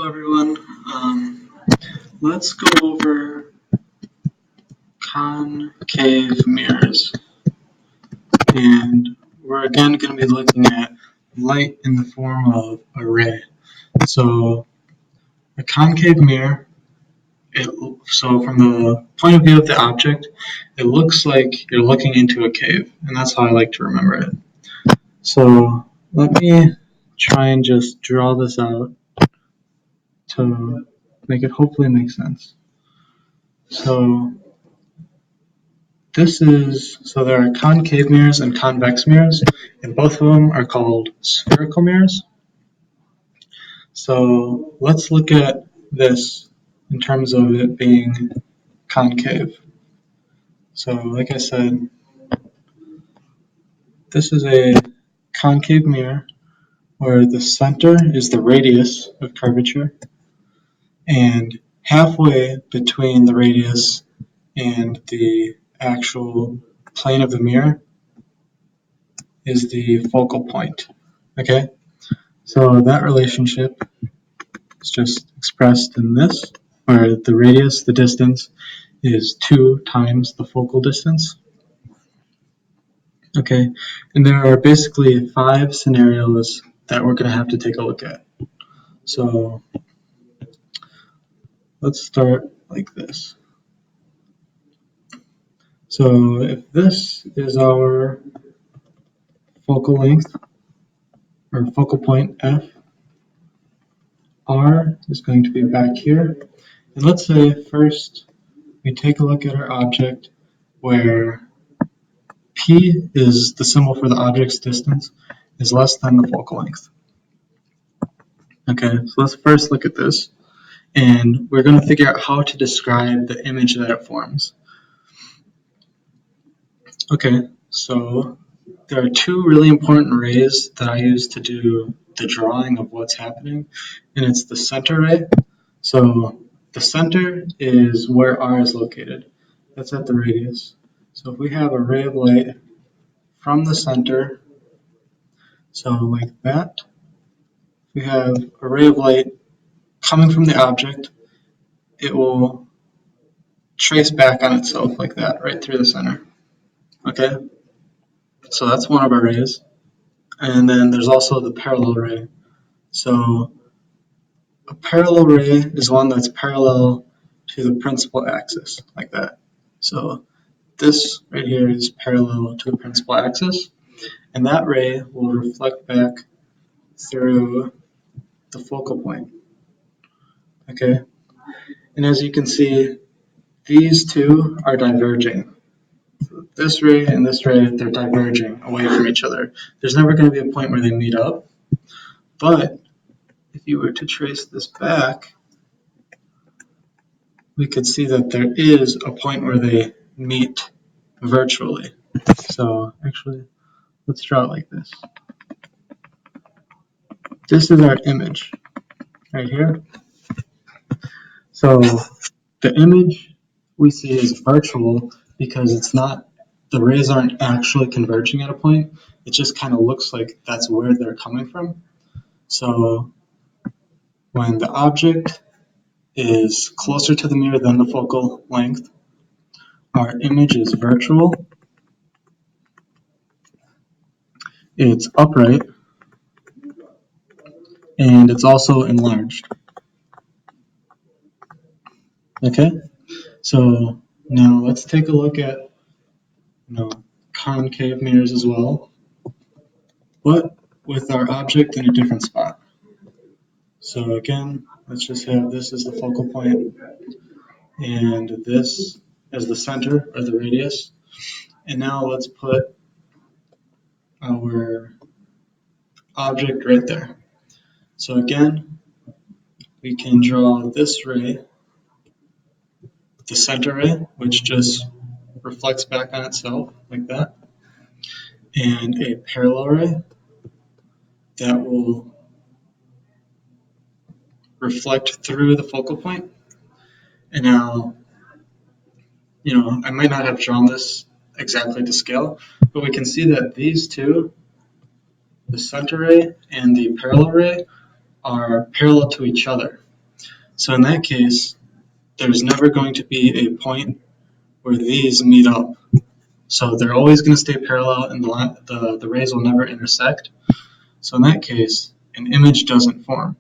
Hello everyone. Let's go over concave mirrors, and we're again going to be looking at light in the form of a ray. So a concave mirror, so from the point of view of the object, it looks like you're looking into a cave, and that's how I like to remember it. So let me try and just draw this out to make it hopefully make sense. So there are concave mirrors and convex mirrors, and both of them are called spherical mirrors. So let's look at this in terms of it being concave. So like I said, this is a concave mirror where the center is the radius of curvature, and halfway between the radius and the actual plane of the mirror is the focal point. Okay, so that relationship is just expressed in this, where the radius, the distance, is 2 times the focal distance. Okay, and there are basically 5 scenarios that we're going to have to take a look at. So let's start like this. So if this is our focal length, or focal point F, R is going to be back here. And let's say first we take a look at our object where P is the symbol for the object's distance is less than the focal length. Okay, so let's first look at this, and we're going to figure out how to describe the image that it forms. Okay, so there are 2 really important rays that I use to do the drawing of what's happening, and it's the center ray. So the center is where R is located. That's at the radius. So if we have a ray of light from the center, so like that, we have a ray of light coming from the object, it will trace back on itself like that, right through the center. Okay, so that's one of our rays. And then there's also the parallel ray. So a parallel ray is one that's parallel to the principal axis, like that. So this right here is parallel to the principal axis, and that ray will reflect back through the focal point. Okay, and as you can see, these 2 are diverging. So this ray and this ray, they're diverging away from each other. There's never going to be a point where they meet up, but if you were to trace this back, we could see that there is a point where they meet virtually. So actually, let's draw it like this. This is our image right here. So the image we see is virtual because it's not, the rays aren't actually converging at a point. It just kind of looks like that's where they're coming from. So when the object is closer to the mirror than the focal length, our image is virtual, it's upright, and it's also enlarged. Okay, so now let's take a look at concave mirrors as well, but with our object in a different spot. So again, let's just have this as the focal point and this as the center or the radius. And now let's put our object right there. So again, we can draw this ray, the center ray, which just reflects back on itself like that, and a parallel ray that will reflect through the focal point. And now, I might not have drawn this exactly to scale, but we can see that these 2, the center ray and the parallel ray, are parallel to each other. So in that case, there's never going to be a point where these meet up. So they're always going to stay parallel and the rays will never intersect. So in that case, an image doesn't form.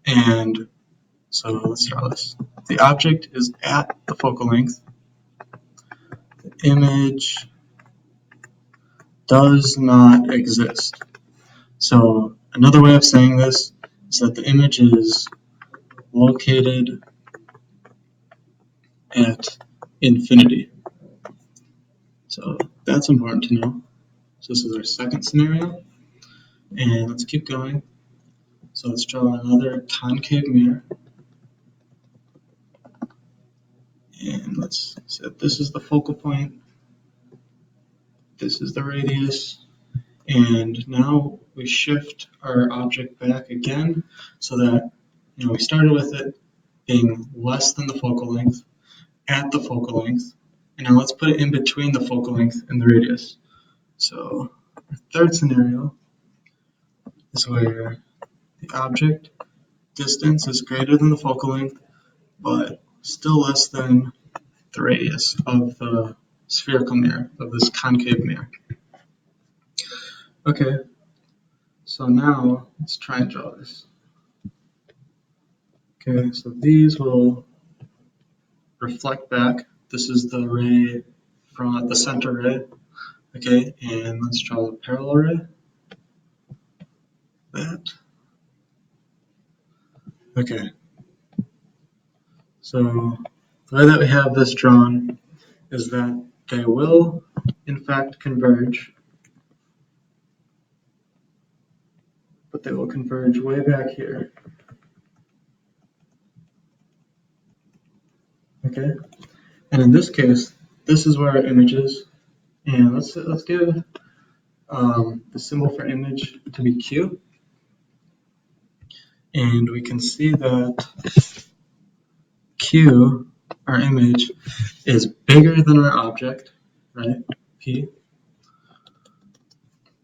And so let's draw this. The object is at the focal length. The image does not exist. So another way of saying this is that the image is located at infinity. So that's important to know. So this is our second scenario. And let's keep going. So let's draw another concave mirror. And let's set this is the focal point. This is the radius. And now we shift our object back again so that we started with it being less than the focal length, at the focal length. And now let's put it in between the focal length and the radius. So our third scenario is where the object distance is greater than the focal length, but still less than the radius of the spherical mirror, of this concave mirror. Okay, so now let's try and draw this. Okay, so these will reflect back. This is the ray from the center ray. Okay, and let's draw the parallel ray. That. Okay, so the way that we have this drawn is that they will, in fact, converge, but they will converge way back here. Okay, and in this case, this is where our image is, and let's give the symbol for image to be Q, and we can see that Q, our image, is bigger than our object, right? P.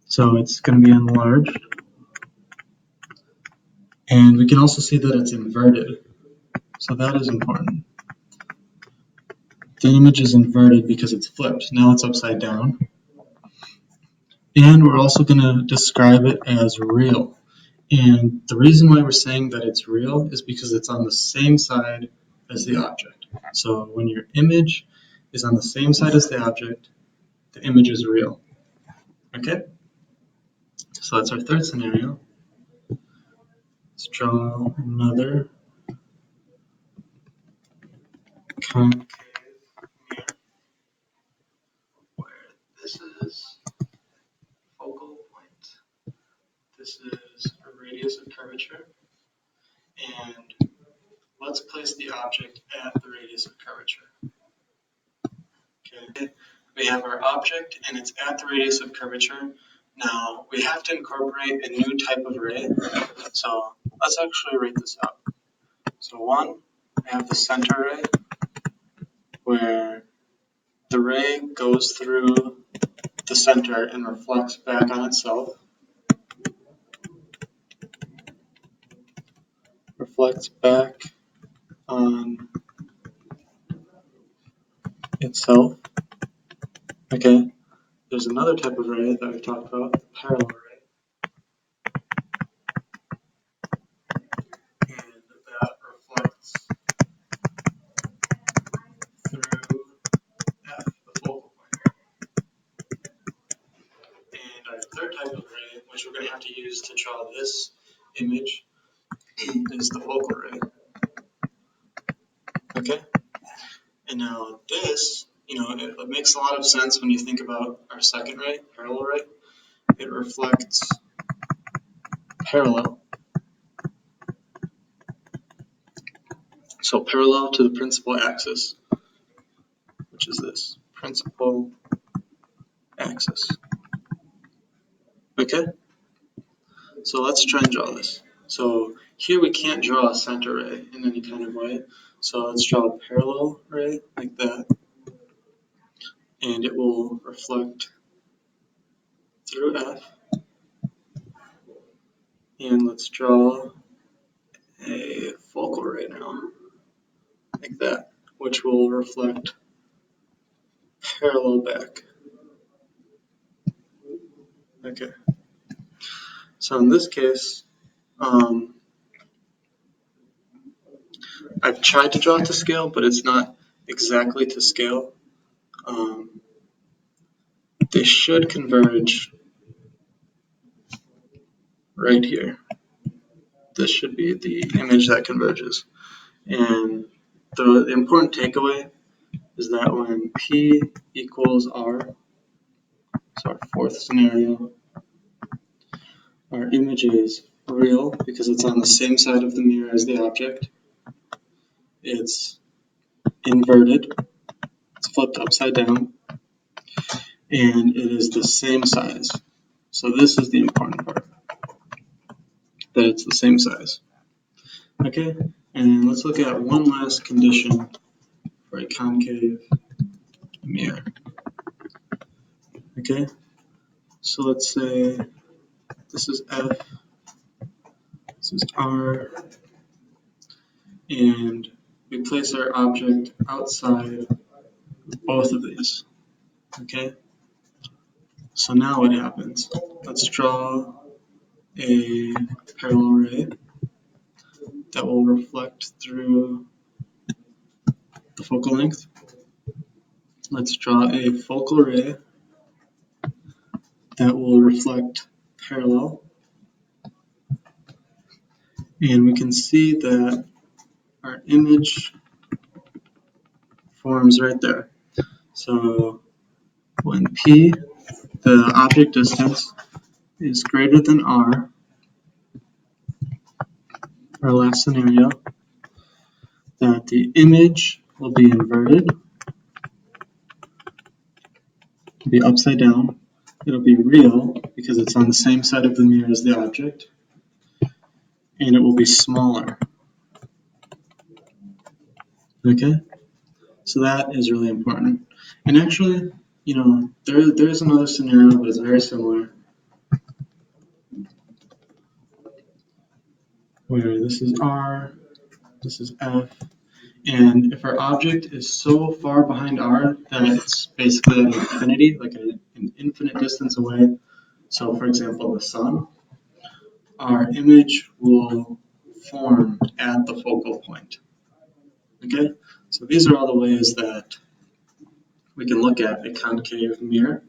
So it's going to be enlarged. And we can also see that it's inverted. So that is important. The image is inverted because it's flipped. Now it's upside down. And we're also going to describe it as real. And the reason why we're saying that it's real is because it's on the same side as the object. So when your image is on the same side as the object, the image is real. Okay? So that's our third scenario. Let's draw another concave mirror where this is focal point. This is a radius of curvature. And let's place the object at the radius of curvature. Okay. We have our object and it's at the radius of curvature. Now we have to incorporate a new type of ray. So let's actually write this out. So one, we have the center ray where the ray goes through the center and reflects back on itself. Reflects back on itself. Okay. There's another type of ray that we've talked about, the parallel ray. And that reflects through F, the focal point. And our third type of ray, which we're going to have to use to draw this image, is the focal ray. Okay? And now this, it makes a lot of sense when you think about our second ray, parallel ray. It reflects parallel. So parallel to the principal axis, which is this, principal axis. Okay? So let's try and draw this. So here we can't draw a center ray in any kind of way. So let's draw a parallel ray like that. And it will reflect through F. And let's draw a focal ray now. like that, which will reflect parallel back. Okay. So in this case, I've tried to draw it to scale, but it's not exactly to scale. They should converge right here. This should be the image that converges. And the important takeaway is that when P equals R, so our fourth scenario, our image is real because it's on the same side of the mirror as the object. It's inverted, it's flipped upside down, and it is the same size. So this is the important part, that it's the same size. Okay, and let's look at one last condition for a concave mirror. Okay, so let's say this is F, this is R, and we place our object outside both of these. Okay, so now what happens? Let's draw a parallel ray that will reflect through the focal length. Let's draw a focal ray that will reflect parallel. And we can see that our image forms right there. So when P, the object distance, is greater than R, our last scenario, that the image will be inverted, it'll be upside down, it'll be real because it's on the same side of the mirror as the object, and it will be smaller. Okay? So that is really important. And actually, there is another scenario, but it's very similar, where this is R, this is F, and if our object is so far behind R that it's basically at infinity, like an infinite distance away, so for example the sun, our image will form at the focal point. Okay, so these are all the ways that we can look at a concave mirror.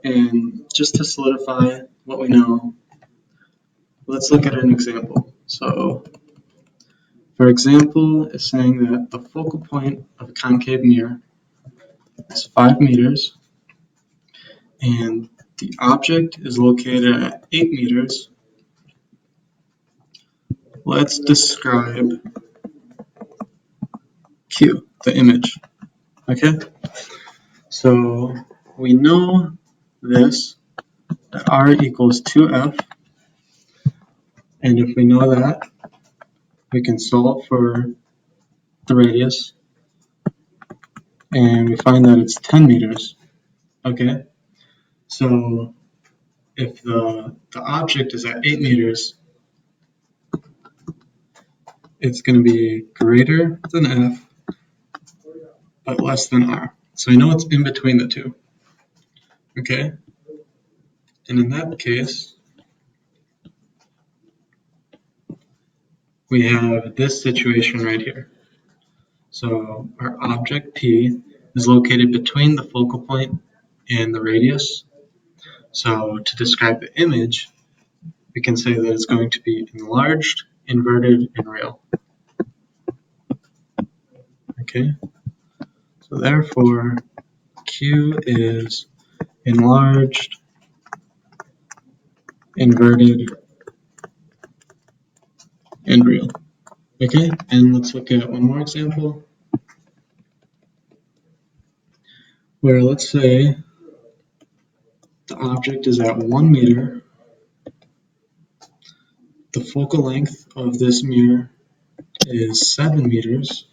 And just to solidify what we know, let's look at an example. So, for example, it's saying that the focal point of a concave mirror is 5 meters, and the object is located at 8 meters. Let's describe Q, the image. Okay? So, we know this, that R equals 2F, and if we know that, we can solve for the radius, and we find that it's 10 meters. Okay, so if the object is at 8 meters, it's going to be greater than F, but less than R. So we know it's in between the two. Okay, and in that case, we have this situation right here. So our object P is located between the focal point and the radius. So to describe the image, we can say that it's going to be enlarged, inverted, and real. Okay, so therefore Q is enlarged, inverted, and real. Okay, and let's look at one more example where let's say the object is at 1 meter, the focal length of this mirror is 7 meters,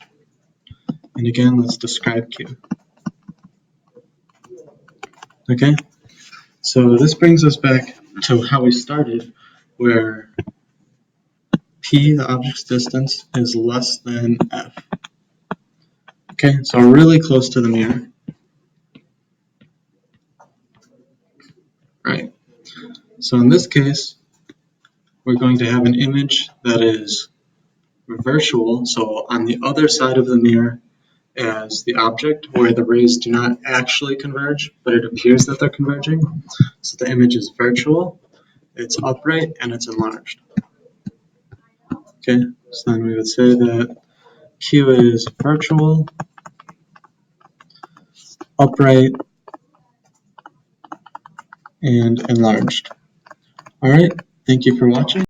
and again, let's describe Q. Okay, so this brings us back to how we started, where P, the object's distance, is less than F. Okay, so we're really close to the mirror. Right. So in this case, we're going to have an image that is virtual, so on the other side of the mirror as the object, where the rays do not actually converge, but it appears that they're converging. So the image is virtual, it's upright, and it's enlarged. Okay, so then we would say that Q is virtual, upright, and enlarged. All right, thank you for watching.